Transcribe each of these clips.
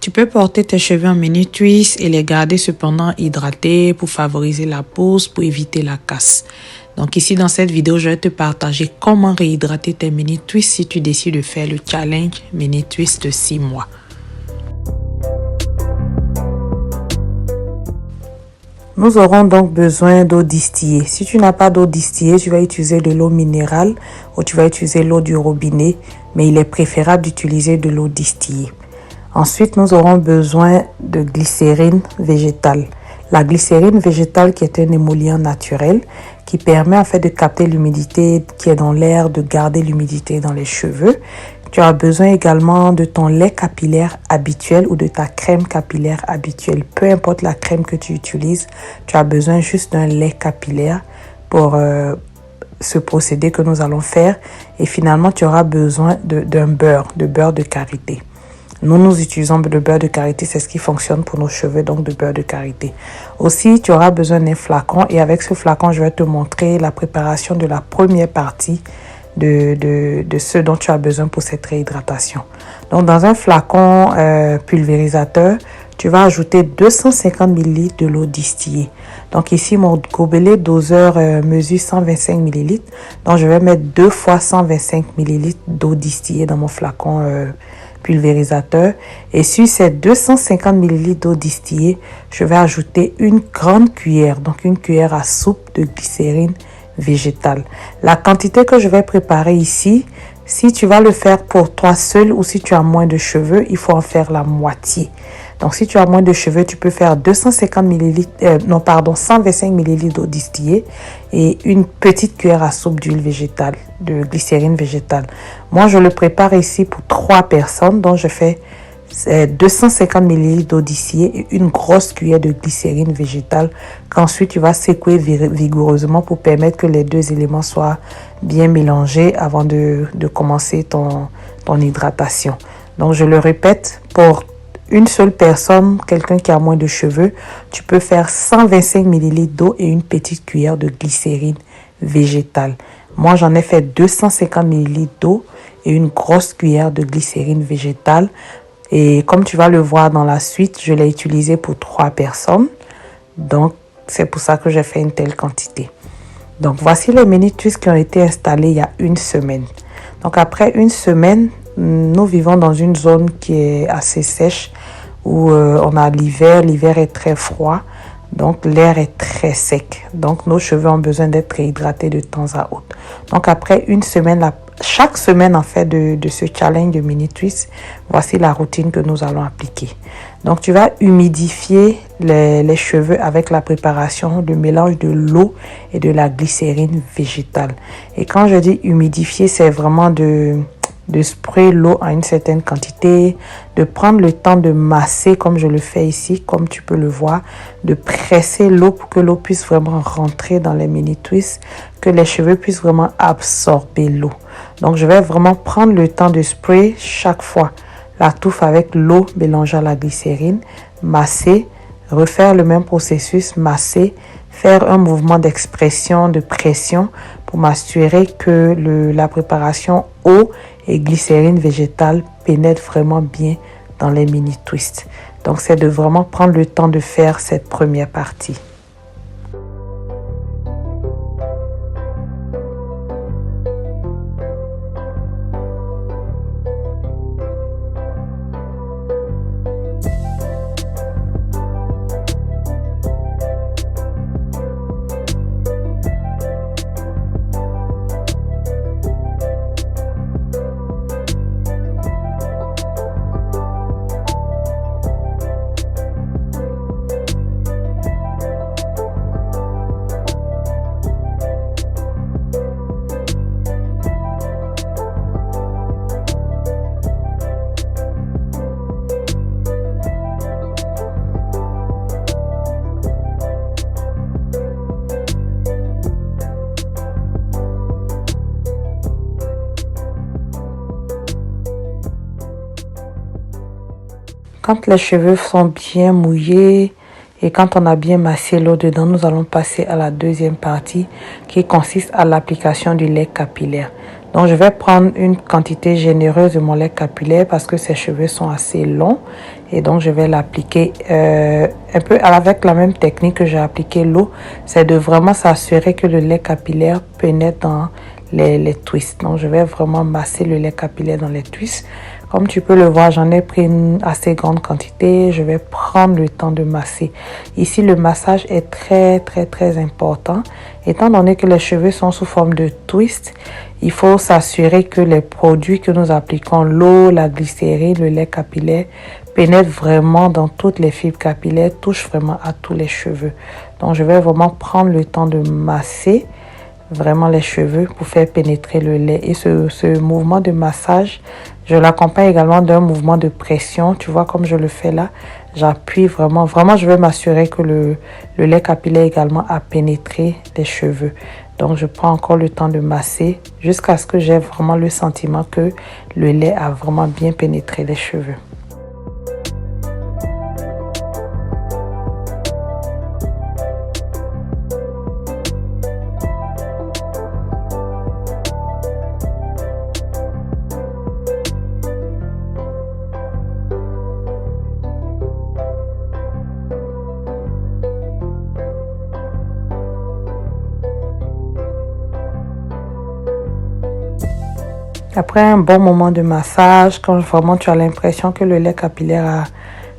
Tu peux porter tes cheveux en mini twist et les garder cependant hydratés pour favoriser la pose, pour éviter la casse. Donc ici dans cette vidéo, je vais te partager comment réhydrater tes mini twists si tu décides de faire le challenge mini twist de 6 mois. Nous aurons donc besoin d'eau distillée. Si tu n'as pas d'eau distillée, tu vas utiliser de l'eau minérale ou tu vas utiliser l'eau du robinet, mais il est préférable d'utiliser de l'eau distillée. Ensuite, nous aurons besoin de glycérine végétale. La glycérine végétale qui est un émollient naturel qui permet en fait de capter l'humidité qui est dans l'air, de garder l'humidité dans les cheveux. Tu as besoin également de ton lait capillaire habituel ou de ta crème capillaire habituelle. Peu importe la crème que tu utilises, tu as besoin juste d'un lait capillaire pour ce procédé que nous allons faire. Et finalement, tu auras besoin d'un beurre, de beurre de karité. Nous utilisons le beurre de karité, c'est ce qui fonctionne pour nos cheveux, donc de beurre de karité. Aussi, tu auras besoin d'un flacon et avec ce flacon, je vais te montrer la préparation de la première partie de ce dont tu as besoin pour cette réhydratation. Donc, dans un flacon pulvérisateur, tu vas ajouter 250 ml de l'eau distillée. Donc ici, mon gobelet doseur mesure 125 ml. Donc, je vais mettre 2 fois 125 ml d'eau distillée dans mon flacon pulvérisateur. Et sur ces 250 ml d'eau distillée, je vais ajouter une grande cuillère, donc une cuillère à soupe de glycérine végétale. La quantité que je vais préparer ici, si tu vas le faire pour toi seul ou si tu as moins de cheveux, il faut en faire la moitié. Donc, si tu as moins de cheveux, tu peux faire 125 ml d'eau distillée et une petite cuillère à soupe d'huile végétale, de glycérine végétale. Moi, je le prépare ici pour 3 personnes. Donc, je fais 250 ml d'eau distillée et une grosse cuillère de glycérine végétale qu'ensuite, tu vas secouer vigoureusement pour permettre que les deux éléments soient bien mélangés avant de commencer ton hydratation. Donc, je le répète, pour une seule personne, quelqu'un qui a moins de cheveux, tu peux faire 125 ml d'eau et une petite cuillère de glycérine végétale. Moi, j'en ai fait 250 ml d'eau et une grosse cuillère de glycérine végétale. Et comme tu vas le voir dans la suite, je l'ai utilisé pour 3 personnes. Donc, c'est pour ça que j'ai fait une telle quantité. Donc, voici les mini twists qui ont été installés il y a une semaine. Donc, après une semaine, nous vivons dans une zone qui est assez sèche où on a l'hiver. L'hiver est très froid, donc l'air est très sec. Donc, nos cheveux ont besoin d'être réhydratés de temps à autre. Donc, après une semaine, chaque semaine en fait de ce challenge de mini twist, voici la routine que nous allons appliquer. Donc, tu vas humidifier les cheveux avec la préparation du mélange de l'eau et de la glycérine végétale. Et quand je dis humidifier, c'est vraiment de sprayer l'eau à une certaine quantité, de prendre le temps de masser comme je le fais ici, comme tu peux le voir, de presser l'eau pour que l'eau puisse vraiment rentrer dans les mini twists, que les cheveux puissent vraiment absorber l'eau. Donc, je vais vraiment prendre le temps de sprayer chaque fois la touffe avec l'eau mélangée à la glycérine, masser, refaire le même processus, masser, faire un mouvement d'expression, de pression pour m'assurer que la préparation eau et glycérine végétale pénètre vraiment bien dans les mini twists. Donc, c'est de vraiment prendre le temps de faire cette première partie. Quand les cheveux sont bien mouillés et quand on a bien massé l'eau dedans, nous allons passer à la deuxième partie qui consiste à l'application du lait capillaire. Donc, je vais prendre une quantité généreuse de mon lait capillaire parce que ces cheveux sont assez longs Et donc, je vais l'appliquer un peu avec la même technique que j'ai appliqué l'eau. C'est de vraiment s'assurer que le lait capillaire pénètre dans les twists. Donc, je vais vraiment masser le lait capillaire dans les twists. Comme tu peux le voir, j'en ai pris une assez grande quantité. Je vais prendre le temps de masser. Ici, le massage est très important. Étant donné que les cheveux sont sous forme de twist, il faut s'assurer que les produits que nous appliquons, l'eau, la glycérine, le lait capillaire, pénètrent vraiment dans toutes les fibres capillaires, touchent vraiment à tous les cheveux. Donc, je vais vraiment prendre le temps de masser vraiment les cheveux pour faire pénétrer le lait. Et ce mouvement de massage, je l'accompagne également d'un mouvement de pression. Tu vois comme je le fais là, j'appuie vraiment. Vraiment, je vais m'assurer que le lait capillaire également a pénétré les cheveux. Donc, je prends encore le temps de masser jusqu'à ce que j'ai vraiment le sentiment que le lait a vraiment bien pénétré les cheveux. Après un bon moment de massage, quand vraiment tu as l'impression que le lait capillaire a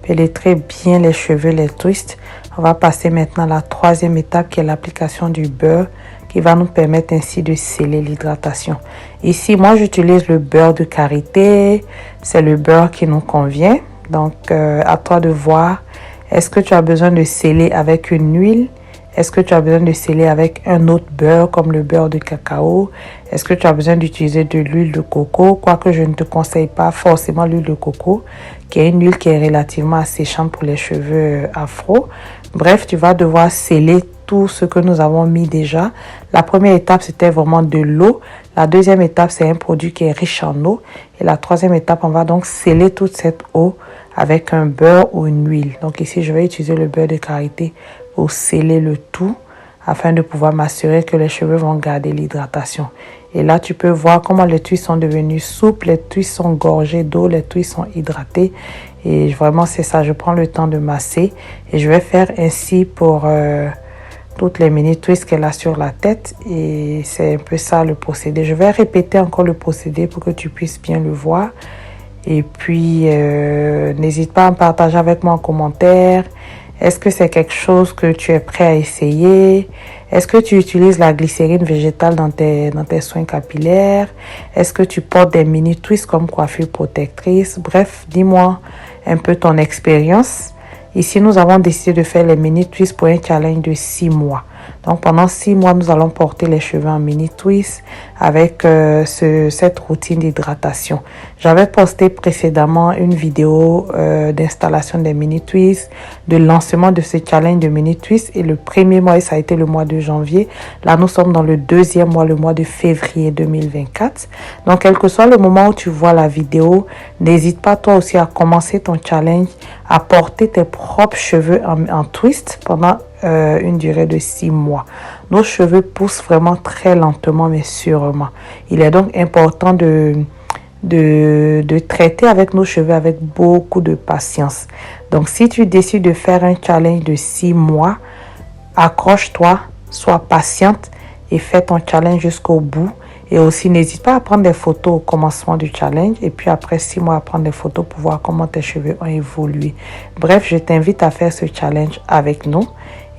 pénétré bien les cheveux, les twists, on va passer maintenant à la troisième étape qui est l'application du beurre qui va nous permettre ainsi de sceller l'hydratation. Ici, moi j'utilise le beurre de karité, c'est le beurre qui nous convient. Donc à toi de voir, est-ce que tu as besoin de sceller avec une huile? Est-ce que tu as besoin de sceller avec un autre beurre comme le beurre de cacao? Est-ce que tu as besoin d'utiliser de l'huile de coco? Quoique je ne te conseille pas forcément l'huile de coco, qui est une huile qui est relativement asséchante pour les cheveux afro. Bref, tu vas devoir sceller tout ce que nous avons mis déjà. La première étape, c'était vraiment de l'eau. La deuxième étape, c'est un produit qui est riche en eau. Et la troisième étape, on va donc sceller toute cette eau avec un beurre ou une huile. Donc ici, je vais utiliser le beurre de karité pour sceller le tout afin de pouvoir m'assurer que les cheveux vont garder l'hydratation. Et là, tu peux voir comment les twists sont devenus souples, les twists sont gorgés d'eau, les twists sont hydratés. Et vraiment, c'est ça, je prends le temps de masser. Et je vais faire ainsi pour toutes les mini twists qu'elle a sur la tête. Et c'est un peu ça le procédé. Je vais répéter encore le procédé pour que tu puisses bien le voir. Et puis, n'hésite pas à me partager avec moi en commentaire. Est-ce que c'est quelque chose que tu es prêt à essayer? Est-ce que tu utilises la glycérine végétale dans tes soins capillaires? Est-ce que tu portes des mini twists comme coiffure protectrice? Bref, dis-moi un peu ton expérience. Ici, nous avons décidé de faire les mini twists pour un challenge de 6 mois. Donc, pendant 6 mois, nous allons porter les cheveux en mini twist avec cette routine d'hydratation. J'avais posté précédemment une vidéo d'installation des mini twists, de lancement de ce challenge de mini twist. Et le premier mois, ça a été le mois de janvier. Là, nous sommes dans le deuxième mois, le mois de février 2024. Donc, quel que soit le moment où tu vois la vidéo, n'hésite pas toi aussi à commencer ton challenge, à porter tes propres cheveux en twist pendant une durée de 6 mois. Nos cheveux poussent vraiment très lentement mais sûrement. Il est donc important de traiter avec nos cheveux avec beaucoup de patience. Donc si tu décides de faire un challenge de 6 mois, accroche-toi, sois patiente et fais ton challenge jusqu'au bout. Et aussi, n'hésite pas à prendre des photos au commencement du challenge et puis après 6 mois à prendre des photos pour voir comment tes cheveux ont évolué. Bref, je t'invite à faire ce challenge avec nous.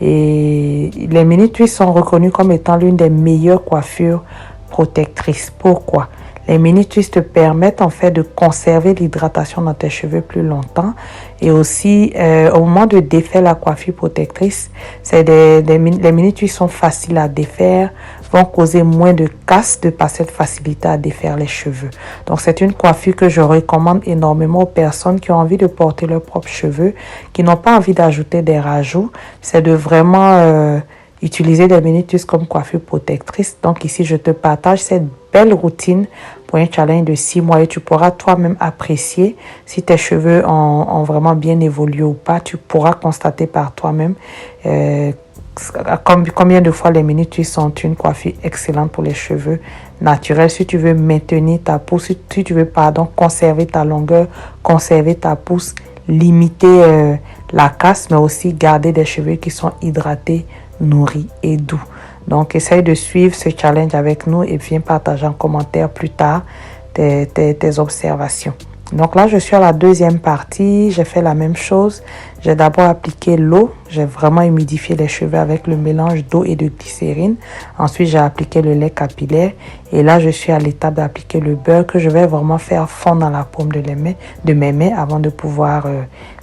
Et les mini twists sont reconnus comme étant l'une des meilleures coiffures protectrices. Pourquoi? Les mini twists te permettent en fait de conserver l'hydratation dans tes cheveux plus longtemps. Et aussi, au moment de défaire la coiffure protectrice, les mini twists sont faciles à défaire, vont causer moins de casse de par cette facilité à défaire les cheveux. Donc, c'est une coiffure que je recommande énormément aux personnes qui ont envie de porter leurs propres cheveux, qui n'ont pas envie d'ajouter des rajouts. C'est de vraiment utiliser des mini twists comme coiffure protectrice. Donc, ici, je te partage cette belle routine pour un challenge de 6 mois et tu pourras toi-même apprécier si tes cheveux ont vraiment bien évolué ou pas. Tu pourras constater par toi-même combien de fois les mini twists sont une coiffure excellente pour les cheveux naturels. Si tu veux maintenir ta pousse, si tu veux conserver ta longueur, conserver ta pousse, limiter la casse, mais aussi garder des cheveux qui sont hydratés, nourris et doux. Donc, essaye de suivre ce challenge avec nous et viens partager en commentaire plus tard tes observations. Donc là, je suis à la deuxième partie. J'ai fait la même chose. J'ai d'abord appliqué l'eau. J'ai vraiment humidifié les cheveux avec le mélange d'eau et de glycérine. Ensuite, j'ai appliqué le lait capillaire. Et là, je suis à l'étape d'appliquer le beurre que je vais vraiment faire fondre dans la paume de mes mains avant de pouvoir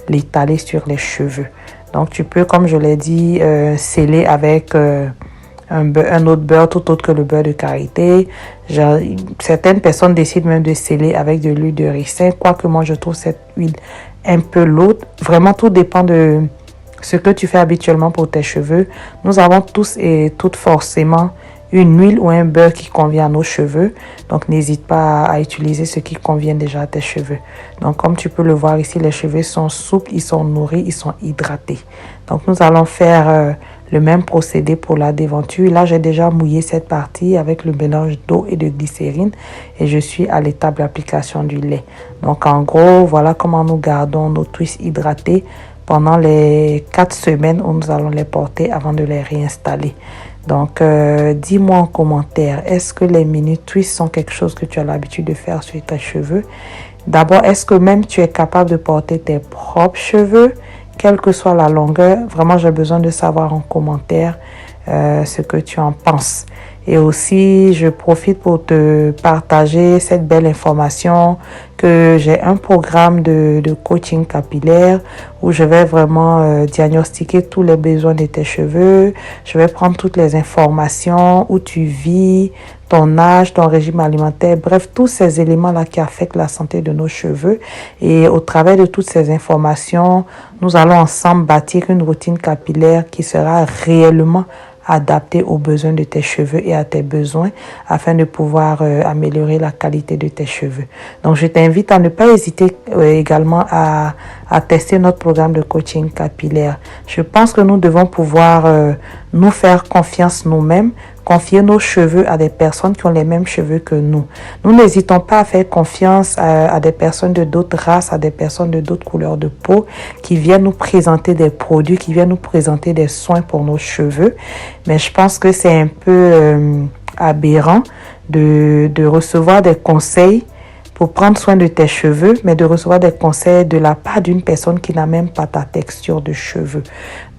l'étaler sur les cheveux. Donc, tu peux, comme je l'ai dit, sceller avec un autre beurre tout autre que le beurre de karité. Certaines personnes décident même de sceller avec de l'huile de ricin, quoique moi je trouve cette huile un peu lourde. Vraiment, tout dépend de ce que tu fais habituellement pour tes cheveux. Nous avons tous et toutes forcément une huile ou un beurre qui convient à nos cheveux. Donc, n'hésite pas à utiliser ce qui convient déjà à tes cheveux. Donc, comme tu peux le voir ici, les cheveux sont souples, ils sont nourris, ils sont hydratés. Donc, nous allons faire le même procédé pour la déventure. Là, j'ai déjà mouillé cette partie avec le mélange d'eau et de glycérine et je suis à l'étape d'application du lait. Donc, en gros, voilà comment nous gardons nos twists hydratés pendant les 4 semaines où nous allons les porter avant de les réinstaller. Donc, dis-moi en commentaire, est-ce que les mini twists sont quelque chose que tu as l'habitude de faire sur tes cheveux? D'abord, est-ce que même tu es capable de porter tes propres cheveux? Quelle que soit la longueur, vraiment j'ai besoin de savoir en commentaire ce que tu en penses. Et aussi, je profite pour te partager cette belle information que j'ai un programme de coaching capillaire où je vais vraiment diagnostiquer tous les besoins de tes cheveux. Je vais prendre toutes les informations, où tu vis, ton âge, ton régime alimentaire, bref, tous ces éléments-là qui affectent la santé de nos cheveux. Et au travers de toutes ces informations, nous allons ensemble bâtir une routine capillaire qui sera réellement adapté aux besoins de tes cheveux et à tes besoins afin de pouvoir améliorer la qualité de tes cheveux. Donc, je t'invite à ne pas hésiter également à tester notre programme de coaching capillaire. Je pense que nous devons pouvoir nous faire confiance nous-mêmes, confier nos cheveux à des personnes qui ont les mêmes cheveux que nous. Nous n'hésitons pas à faire confiance à des personnes de d'autres races, à des personnes de d'autres couleurs de peau qui viennent nous présenter des produits, qui viennent nous présenter des soins pour nos cheveux. Mais je pense que c'est un peu aberrant de recevoir des conseils pour prendre soin de tes cheveux, mais de recevoir des conseils de la part d'une personne qui n'a même pas ta texture de cheveux.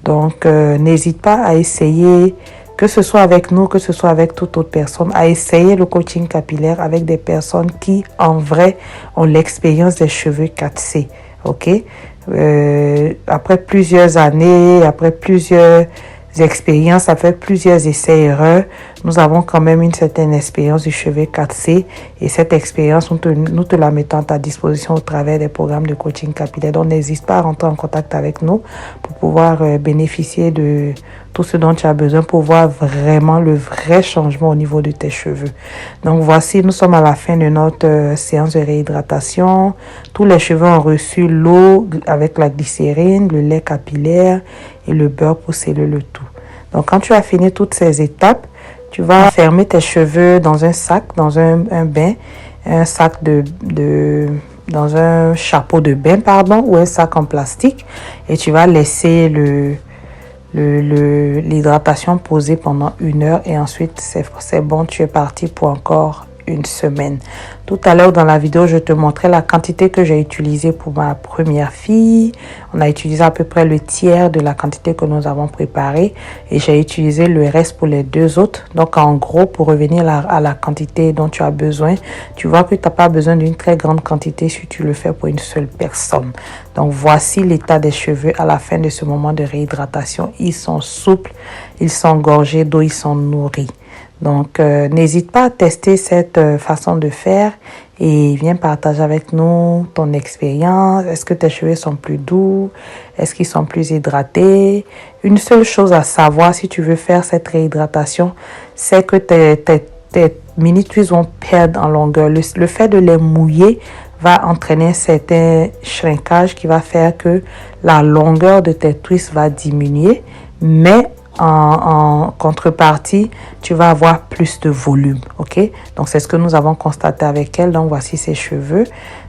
Donc, n'hésite pas à essayer, que ce soit avec nous, que ce soit avec toute autre personne, à essayer le coaching capillaire avec des personnes qui, en vrai, ont l'expérience des cheveux 4C. OK? Après plusieurs années, après plusieurs expériences, après plusieurs essais-erreurs, nous avons quand même une certaine expérience du cheveu 4C et cette expérience, nous te la mettons à ta disposition au travers des programmes de coaching capillaire. Donc, n'hésite pas à rentrer en contact avec nous pour pouvoir bénéficier de tout ce dont tu as besoin pour voir vraiment le vrai changement au niveau de tes cheveux. Donc, voici, nous sommes à la fin de notre séance de réhydratation. Tous les cheveux ont reçu l'eau avec la glycérine, le lait capillaire et le beurre pour sceller le tout. Donc, quand tu as fini toutes ces étapes, tu vas fermer tes cheveux dans un sac, dans un bain, un sac dans un chapeau de bain, pardon, ou un sac en plastique. Et tu vas laisser l'hydratation poser pendant 1 heure et ensuite, c'est bon, tu es parti pour encore 1 semaine. Tout à l'heure dans la vidéo, je te montrais la quantité que j'ai utilisée pour ma première fille. On a utilisé à peu près le tiers de la quantité que nous avons préparée et j'ai utilisé le reste pour les 2 autres. Donc en gros, pour revenir à la quantité dont tu as besoin, tu vois que tu n'as pas besoin d'une très grande quantité si tu le fais pour une seule personne. Donc voici l'état des cheveux à la fin de ce moment de réhydratation. Ils sont souples, ils sont gorgés d'eau, ils sont nourris. Donc, n'hésite pas à tester cette façon de faire et viens partager avec nous ton expérience. Est-ce que tes cheveux sont plus doux? Est-ce qu'ils sont plus hydratés? Une seule chose à savoir si tu veux faire cette réhydratation, c'est que tes mini-twists vont perdre en longueur. Le fait de les mouiller va entraîner un certain shrinkage qui va faire que la longueur de tes twists va diminuer, mais en contrepartie, tu vas avoir plus de volume, ok? Donc, c'est ce que nous avons constaté avec elle. Donc, voici ses cheveux.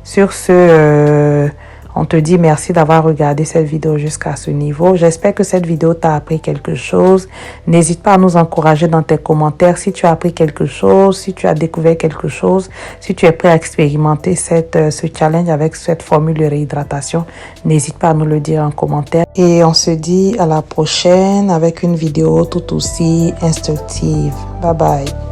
Sur ce, On te dit merci d'avoir regardé cette vidéo jusqu'à ce niveau. J'espère que cette vidéo t'a appris quelque chose. N'hésite pas à nous encourager dans tes commentaires si tu as appris quelque chose, si tu as découvert quelque chose, si tu es prêt à expérimenter ce challenge avec cette formule de réhydratation. N'hésite pas à nous le dire en commentaire. Et on se dit à la prochaine avec une vidéo tout aussi instructive. Bye bye.